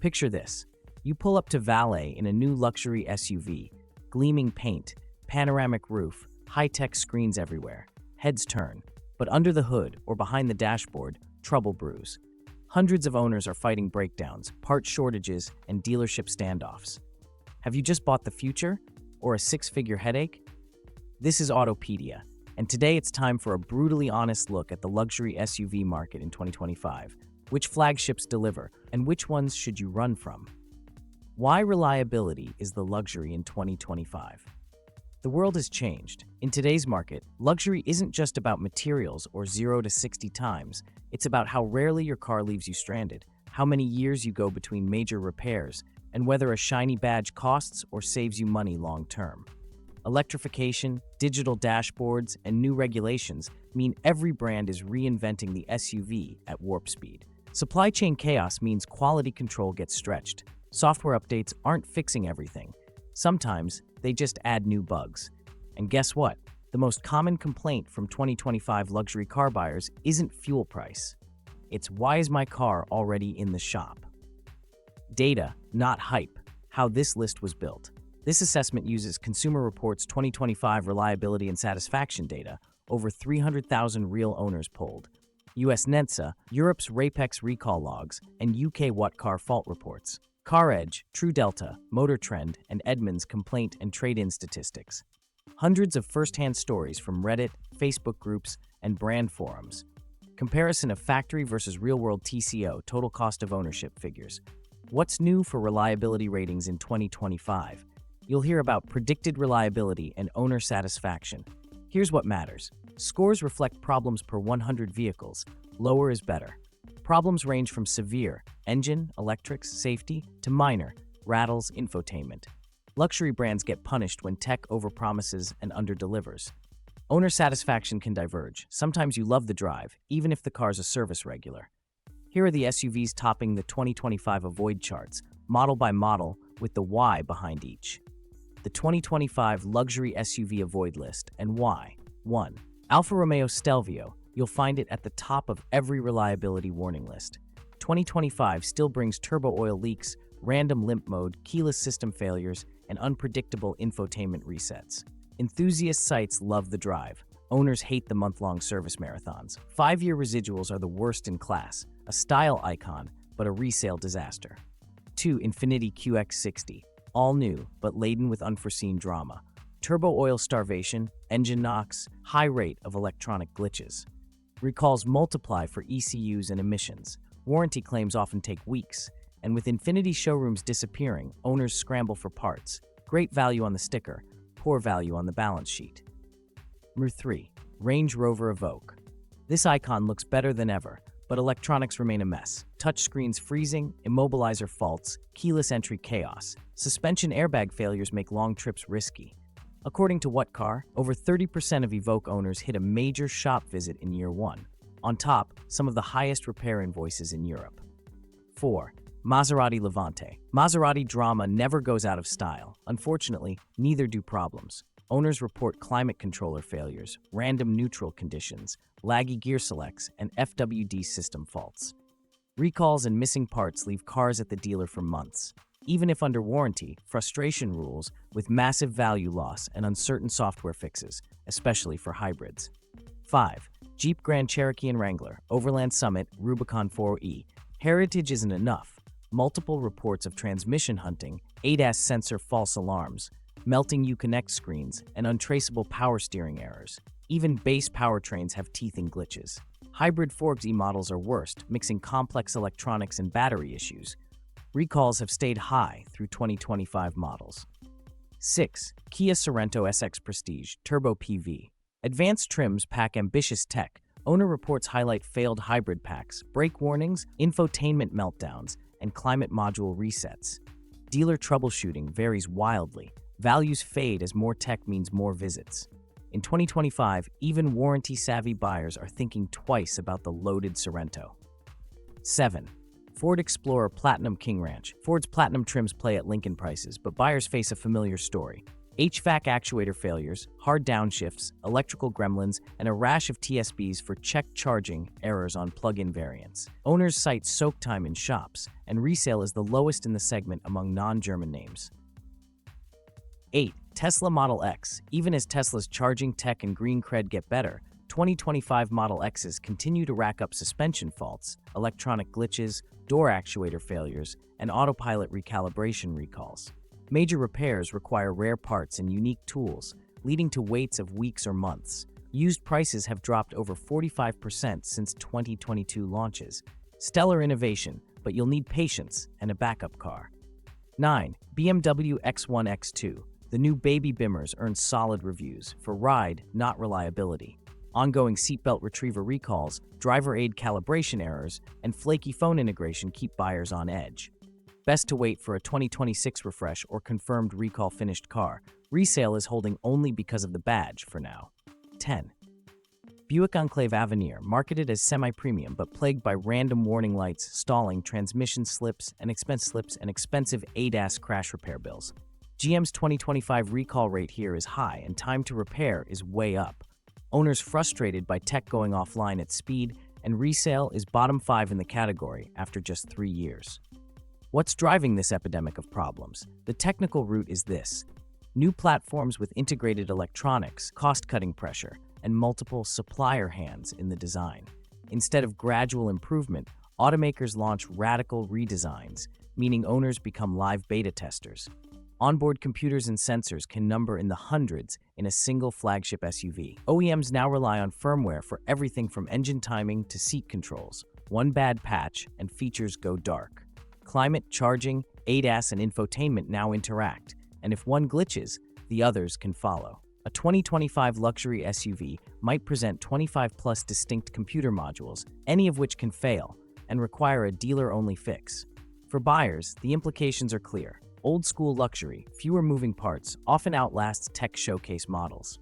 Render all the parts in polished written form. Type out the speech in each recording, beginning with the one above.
Picture this. You pull up to valet in a new luxury SUV, gleaming paint, panoramic roof, high-tech screens everywhere. Heads turn, but under the hood or behind the dashboard, trouble brews. Hundreds of owners are fighting breakdowns, part shortages, and dealership standoffs. Have you just bought the future or a six-figure headache? This is Autopedia, and today it's time for a brutally honest look at the luxury SUV market in 2025. Which flagships deliver, and which ones should you run from? Why reliability is the luxury in 2025? The world has changed. In today's market, luxury isn't just about materials or 0 to 60 times. It's about how rarely your car leaves you stranded, how many years you go between major repairs, and whether a shiny badge costs or saves you money long term. Electrification, digital dashboards, and new regulations mean every brand is reinventing the SUV at warp speed. Supply chain chaos means quality control gets stretched. Software updates aren't fixing everything. Sometimes they just add new bugs. And guess what? The most common complaint from 2025 luxury car buyers isn't fuel price. It's why is my car already in the shop? Data, not hype. How this list was built. This assessment uses Consumer Reports 2025 reliability and satisfaction data, over 300,000 real owners polled. US NHTSA, Europe's RAPEX recall logs, and UK What Car fault reports. CarEdge, True Delta, Motor Trend, and Edmunds complaint and trade-in statistics. Hundreds of first-hand stories from Reddit, Facebook groups, and brand forums. Comparison of factory versus real-world TCO, total cost of ownership figures. What's new for reliability ratings in 2025? You'll hear about predicted reliability and owner satisfaction. Here's what matters. Scores reflect problems per 100 vehicles. Lower is better. Problems range from severe, engine, electrics, safety, to minor, rattles, infotainment. Luxury brands get punished when tech overpromises and underdelivers. Owner satisfaction can diverge. Sometimes you love the drive, even if the car's a service regular. Here are the SUVs topping the 2025 Avoid charts, model by model, with the why behind each. The 2025 Luxury SUV Avoid list and why. 1. Alfa Romeo Stelvio. You'll find it at the top of every reliability warning list. 2025 still brings turbo oil leaks, random limp mode, keyless system failures, and unpredictable infotainment resets. Enthusiast sites love the drive. Owners hate the month-long service marathons. 5-year residuals are the worst in class, a style icon, but a resale disaster. 2. Infiniti QX60. All new, but laden with unforeseen drama. Turbo oil starvation, engine knocks, high rate of electronic glitches. Recalls multiply for ECUs and emissions. Warranty claims often take weeks. And with Infiniti showrooms disappearing, owners scramble for parts. Great value on the sticker, poor value on the balance sheet. 3. Range Rover Evoque. This icon looks better than ever, but electronics remain a mess. Touchscreens freezing, immobilizer faults, keyless entry chaos. Suspension airbag failures make long trips risky. According to What Car, over 30% of Evoque owners hit a major shop visit in year 1. On top, some of the highest repair invoices in Europe. 4. Maserati Levante. Maserati drama never goes out of style. Unfortunately, neither do problems. Owners report climate controller failures, random neutral conditions, laggy gear selects, and FWD system faults. Recalls and missing parts leave cars at the dealer for months. Even if under warranty, frustration rules with massive value loss and uncertain software fixes, especially for hybrids. 5. Jeep Grand Cherokee and Wrangler, Overland Summit, Rubicon 4e. Heritage isn't enough. Multiple reports of transmission hunting, ADAS sensor false alarms, melting Uconnect screens, and untraceable power steering errors. Even base powertrains have teething glitches. Hybrid 4xe models are worst, mixing complex electronics and battery issues. Recalls have stayed high through 2025 models. 6. Kia Sorento SX Prestige, Turbo PV. Advanced trims pack ambitious tech. Owner reports highlight failed hybrid packs, brake warnings, infotainment meltdowns, and climate module resets. Dealer troubleshooting varies wildly. Values fade as more tech means more visits. In 2025, even warranty-savvy buyers are thinking twice about the loaded Sorento. 7. Ford Explorer Platinum King Ranch. Ford's Platinum trims play at Lincoln prices, but buyers face a familiar story. HVAC actuator failures, hard downshifts, electrical gremlins, and a rash of TSBs for check charging errors on plug-in variants. Owners cite soak time in shops, and resale is the lowest in the segment among non-German names. 8. Tesla Model X. Even as Tesla's charging tech and green cred get better, 2025 Model X's continue to rack up suspension faults, electronic glitches, door actuator failures, and autopilot recalibration recalls. Major repairs require rare parts and unique tools, leading to waits of weeks or months. Used prices have dropped over 45% since 2022 launches. Stellar innovation, but you'll need patience and a backup car. 9. BMW X1 X2. The new baby Bimmers earn solid reviews for ride, not reliability. Ongoing seatbelt retriever recalls, driver aid calibration errors, and flaky phone integration keep buyers on edge. Best to wait for a 2026 refresh or confirmed recall finished car. Resale is holding only because of the badge for now. 10. Buick Enclave Avenir, marketed as semi-premium but plagued by random warning lights, stalling, transmission slips, and expensive ADAS crash repair bills. GM's 2025 recall rate here is high and time to repair is way up. Owners frustrated by tech going offline at speed, and resale is bottom 5 in the category after just 3 years. What's driving this epidemic of problems? The technical root is this: new platforms with integrated electronics, cost-cutting pressure, and multiple supplier hands in the design. Instead of gradual improvement, automakers launch radical redesigns, meaning owners become live beta testers. Onboard computers and sensors can number in the hundreds in a single flagship SUV. OEMs now rely on firmware for everything from engine timing to seat controls. One bad patch and features go dark. Climate, charging, ADAS, and infotainment now interact, and if one glitches, the others can follow. A 2025 luxury SUV might present 25-plus distinct computer modules, any of which can fail and require a dealer-only fix. For buyers, the implications are clear. Old-school luxury, fewer moving parts, often outlasts tech showcase models.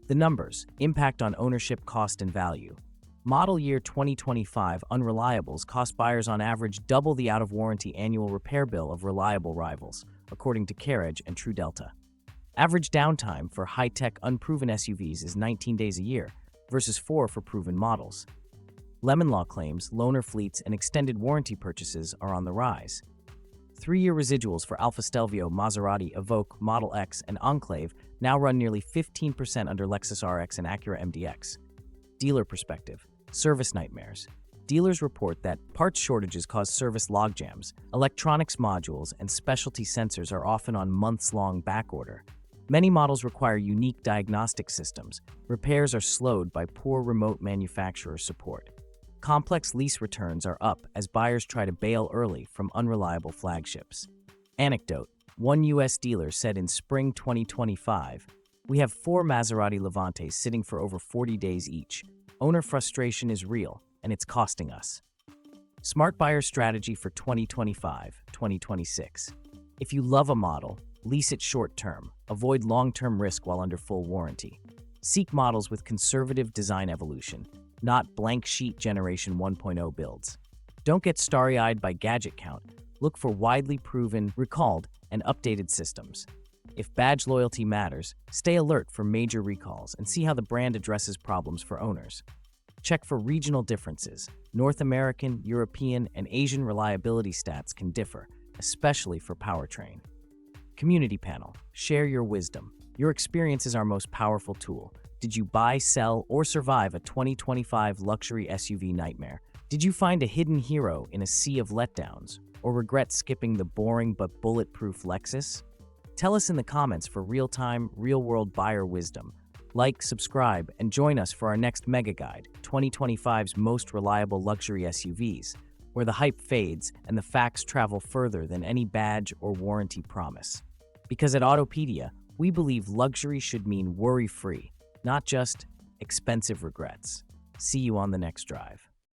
The numbers: impact on ownership, cost, and value. Model year 2025 Unreliables cost buyers on average double the out-of-warranty annual repair bill of reliable rivals, according to CareEdge and True Delta. Average downtime for high-tech, unproven SUVs is 19 days a year, versus 4 for proven models. Lemon Law claims loaner fleets and extended warranty purchases are on the rise. 3-year residuals for Alfa Stelvio, Maserati, Evoque, Model X, and Enclave now run nearly 15% under Lexus RX and Acura MDX. Dealer perspective: service nightmares. Dealers report that parts shortages cause service logjams, electronics modules, and specialty sensors are often on months-long backorder. Many models require unique diagnostic systems. Repairs are slowed by poor remote manufacturer support. Complex lease returns are up as buyers try to bail early from unreliable flagships. Anecdote: one U.S. dealer said in spring 2025, "We have 4 Maserati Levantes sitting for over 40 days each. Owner frustration is real, and it's costing us." Smart buyer strategy for 2025-2026. If you love a model, lease it short-term. Avoid long-term risk while under full warranty. Seek models with conservative design evolution, not blank sheet Generation 1.0 builds. Don't get starry-eyed by gadget count. Look for widely proven, recalled, and updated systems. If badge loyalty matters, stay alert for major recalls and see how the brand addresses problems for owners. Check for regional differences. North American, European, and Asian reliability stats can differ, especially for powertrain. Community panel. Share your wisdom. Your experience is our most powerful tool. Did you buy, sell, or survive a 2025 luxury SUV nightmare? Did you find a hidden hero in a sea of letdowns, or regret skipping the boring but bulletproof Lexus? Tell us in the comments for real-time, real-world buyer wisdom. Like, subscribe, and join us for our next Mega Guide, 2025's most reliable luxury SUVs, where the hype fades and the facts travel further than any badge or warranty promise. Because at Autopedia, we believe luxury should mean worry-free, not just expensive regrets. See you on the next drive.